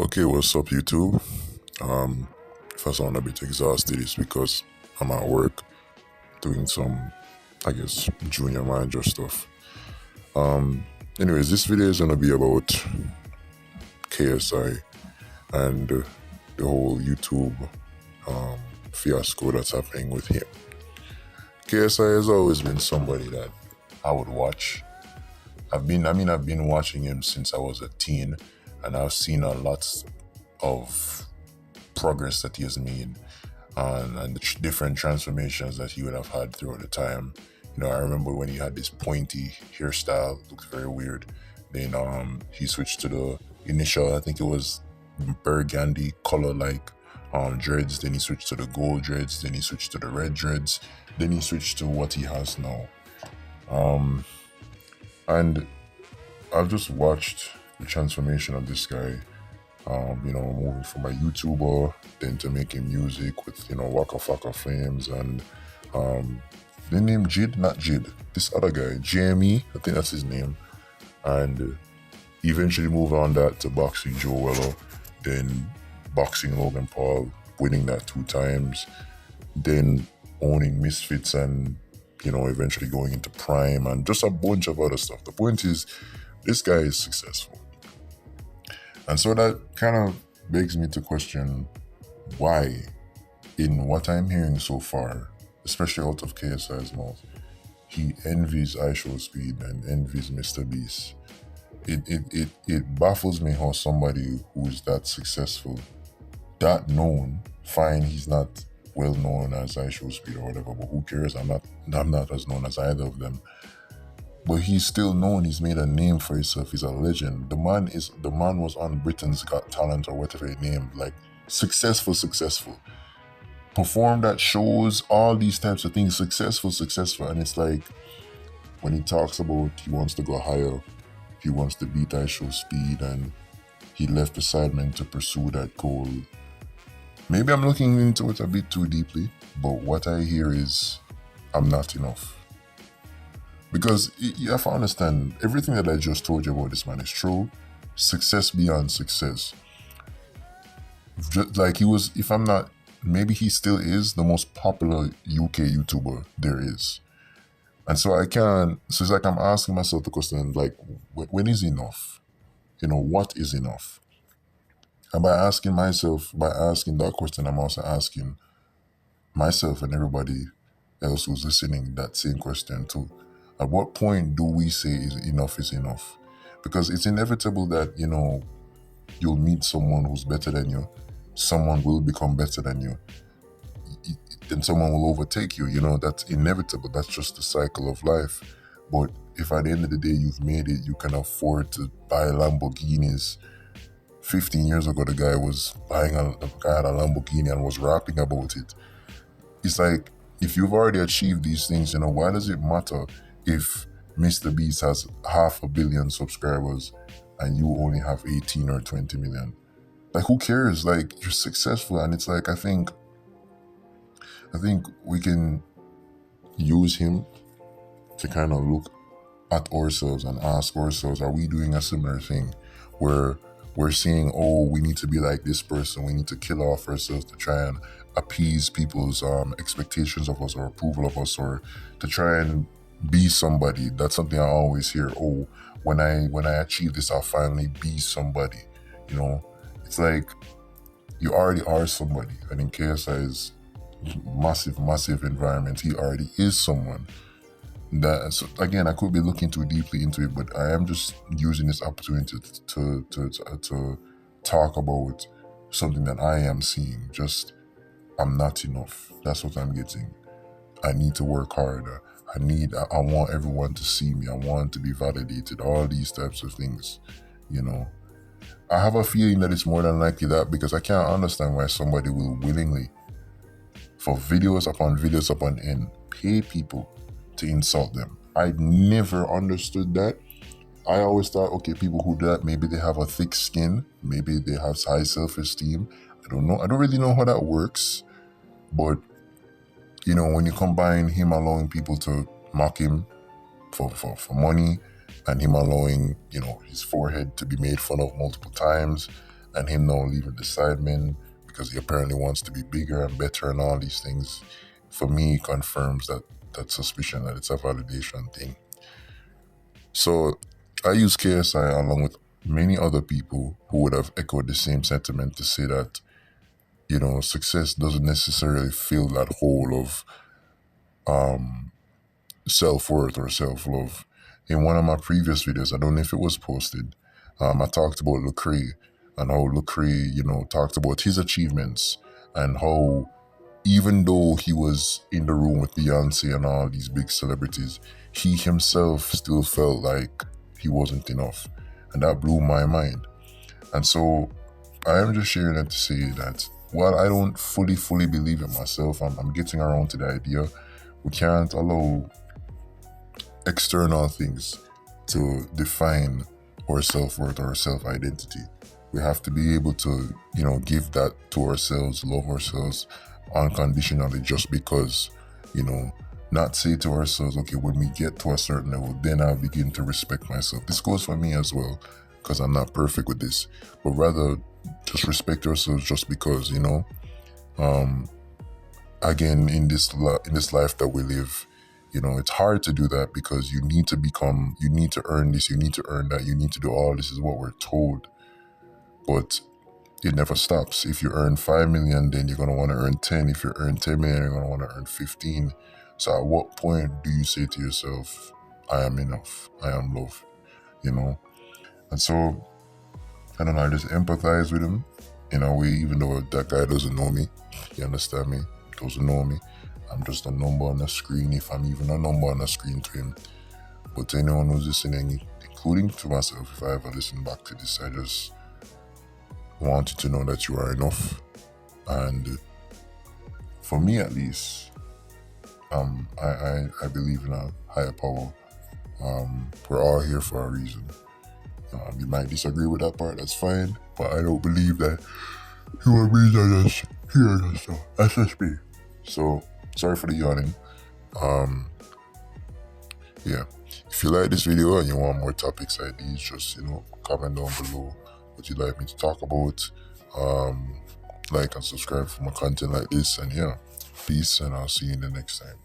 Okay, what's up, YouTube? If I sound a bit exhausted, it's because I'm at work doing some, I guess, junior manager stuff. Anyways, this video is gonna be about KSI and the whole YouTube fiasco that's happening with him. KSI has always been somebody that I would watch. I've been watching him since I was a teen, and I've seen a lot of progress that he has made and the different transformations that he would have had throughout the time. I remember when he had this pointy hairstyle, looked very weird. Then he switched to the initial, I think it was burgundy color like dreads. Then he switched to the gold dreads. Then he switched to the red dreads. Then he switched to what he has now. And I've just watched the transformation of this guy. Moving from a YouTuber then to making music with, Waka Flocka Flames and the name Jid, not Jid, this other guy, JME, I think that's his name. And eventually move on that to boxing Joe Weller, then boxing Logan Paul, winning that 2 times, then owning Misfits and, eventually going into Prime and just a bunch of other stuff. The point is, this guy is successful. And so that kind of begs me to question why, in what I'm hearing so far, especially out of KSI's mouth, he envies iShowSpeed and envies Mr. Beast. It baffles me how somebody who's that successful, that known, fine, he's not well known as iShowSpeed or whatever, but who cares? I'm not as known as either of them. But he's still known. He's made a name for himself. He's a legend. The man was on Britain's Got Talent or whatever it named. Like successful. Performed at shows, all these types of things. Successful. And it's like when he talks about he wants to go higher, he wants to beat iShowSpeed, and he left the Sidemen to pursue that goal. Maybe I'm looking into it a bit too deeply, but what I hear is I'm not enough. Because you have to understand, everything that I just told you about this man is true. Success beyond success. Just like he was, if I'm not, maybe he still is the most popular UK YouTuber there is. And so so it's like I'm asking myself the question, like, when is enough? What is enough? And by asking that question, I'm also asking myself and everybody else who's listening that same question too. At what point do we say enough is enough? Because it's inevitable that, you'll meet someone who's better than you. Someone will become better than you. Then someone will overtake you. That's inevitable. That's just the cycle of life. But if at the end of the day you've made it, you can afford to buy Lamborghinis. 15 years ago, the guy had a Lamborghini and was rapping about it. It's like, if you've already achieved these things, why does it matter if Mr. Beast has 500 million subscribers and you only have 18 or 20 million? Like, who cares? Like, you're successful. And it's like, I think we can use him to kind of look at ourselves and ask ourselves, are we doing a similar thing where we're saying, oh, we need to be like this person, we need to kill off ourselves to try and appease people's expectations of us or approval of us, or to try and be somebody? That's something I always hear. Oh, when I achieve this, I'll finally be somebody. It's like you already are somebody. And in KSI's massive environment, he already is someone. So again, I could be looking too deeply into it, but I am just using this opportunity to talk about something that I am seeing. Just, I'm not enough. That's what I'm getting. I need to work harder. I want everyone to see me. I want to be validated. All these types of things, I have a feeling that it's more than likely that, because I can't understand why somebody will willingly, for videos upon end, pay people to insult them. I never understood that. I always thought, okay, people who do that, maybe they have a thick skin, maybe they have high self-esteem. I don't know. I don't really know how that works. But, when you combine him allowing people to mock him for money, and him allowing, his forehead to be made fun of multiple times, and him now leaving the Sidemen because he apparently wants to be bigger and better and all these things, for me confirms that suspicion that it's a validation thing. So I use KSI along with many other people who would have echoed the same sentiment to say that, success doesn't necessarily fill that hole of self-worth or self-love. In one of my previous videos, I don't know if it was posted, I talked about Lecrae and how Lecrae, talked about his achievements and how even though he was in the room with Beyonce and all these big celebrities, he himself still felt like he wasn't enough. And that blew my mind. And so I am just sharing it to say that while I don't fully believe it myself, I'm getting around to the idea we can't allow external things to define our self-worth or our self-identity. We have to be able to, give that to ourselves, love ourselves unconditionally just because, not say to ourselves, okay, when we get to a certain level, then I'll begin to respect myself. This goes for me as well, because I'm not perfect with this, but rather just respect ourselves just because, again, in this life that we live, it's hard to do that because you need to earn this, you need to earn that, you need to do all this is what we're told. But it never stops. If you earn 5 million, then you're going to want to earn 10. If you earn 10 million, you're going to want to earn 15. So at what point do you say to yourself, I am enough, I am loved, And so, I don't know, I just empathize with him in a way, even though that guy doesn't know me. You understand me? Doesn't know me. I'm just a number on the screen, if I'm even a number on the screen to him. But to anyone who's listening, including to myself, if I ever listen back to this, I just want you to know that you are enough. And for me at least, I believe in a higher power. We're all here for a reason. You might disagree with that part, that's fine, but I don't believe that human beings are just here just so. That's just me. So, sorry for the yawning. Yeah. If you like this video and you want more topics like these, just, comment down below what you'd like me to talk about. Like and subscribe for more content like this. And yeah, peace, and I'll see you in the next time.